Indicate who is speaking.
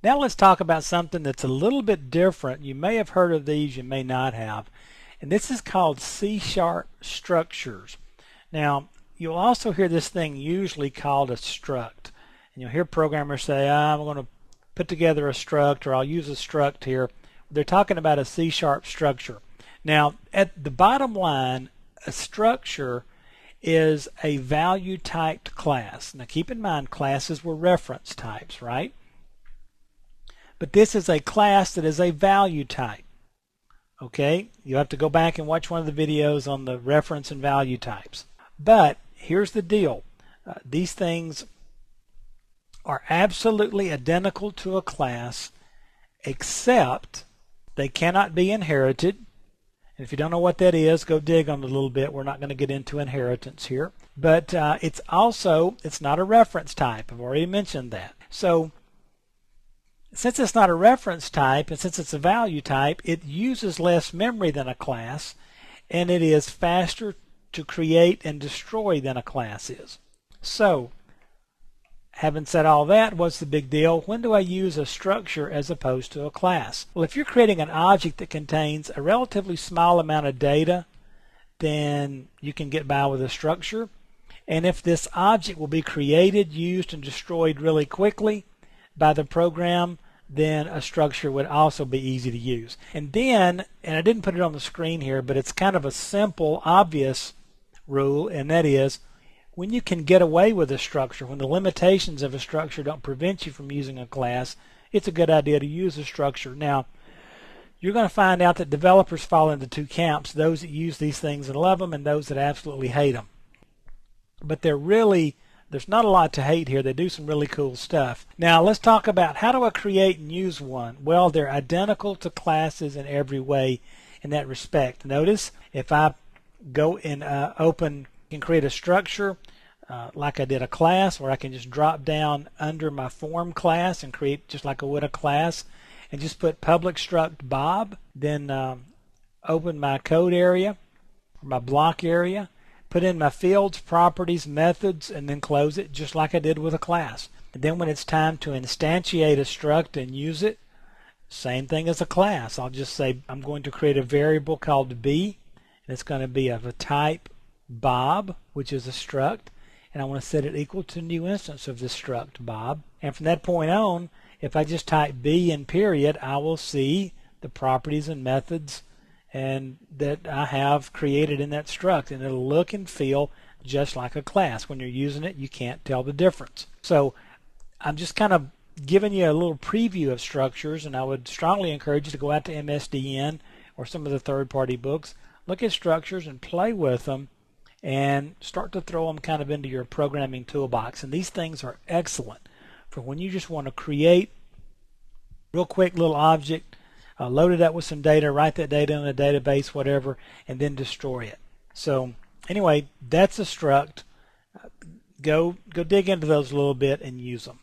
Speaker 1: Now let's talk about something that's a little bit different. You may have heard of these, you may not have. And this is called C# structures. Now, you'll also hear this thing usually called a struct. And you'll hear programmers say, I'm going to put together a struct, or I'll use a struct here. They're talking about a C# structure. Now, at the bottom line, a structure is a value typed class. Now keep in mind, classes were reference types, right? But this is a class that is a value type. Okay, you have to go back and watch one of the videos on the reference and value types. But here's the deal. These things are absolutely identical to a class, except they cannot be inherited. And if you don't know what that is, go dig on it a little bit. We're not going to get into inheritance here. But it's not a reference type. I've already mentioned that. So since it's not a reference type, and since it's a value type, it uses less memory than a class, and it is faster to create and destroy than a class is. So, having said all that, what's the big deal? When do I use a structure as opposed to a class? Well, if you're creating an object that contains a relatively small amount of data, then you can get by with a structure. And if this object will be created, used, and destroyed really quickly by the program, then a structure would also be easy to use. And then, and I didn't put it on the screen here, but it's kind of a simple, obvious rule, and that is, when you can get away with a structure, when the limitations of a structure don't prevent you from using a class, it's a good idea to use a structure. Now, you're going to find out that developers fall into two camps, those that use these things and love them, and those that absolutely hate them. But there's not a lot to hate here. They do some really cool stuff. Now, let's talk about how do I create and use one? Well, they're identical to classes in every way in that respect. Notice, if I go and can create a structure like I did a class, where I can just drop down under my form class and create just like I would a class, and just put public struct Bob, then open my code area or my block area, put in my fields, properties, methods, and then close it just like I did with a class. And then when it's time to instantiate a struct and use it, same thing as a class. I'll just say I'm going to create a variable called B, and it's going to be of a type Bob, which is a struct, and I want to set it equal to new instance of this struct Bob. And from that point on, if I just type B and period, I will see the properties and methods and that I have created in that struct, and it'll look and feel just like a class. When you're using it, you can't tell the difference. So I'm just kind of giving you a little preview of structures, and I would strongly encourage you to go out to MSDN or some of the third-party books, look at structures and play with them, and start to throw them kind of into your programming toolbox. And these things are excellent for when you just want to create a real quick little object, load it up with some data, write that data in a database, whatever, and then destroy it. So anyway, that's a struct. Go dig into those a little bit and use them.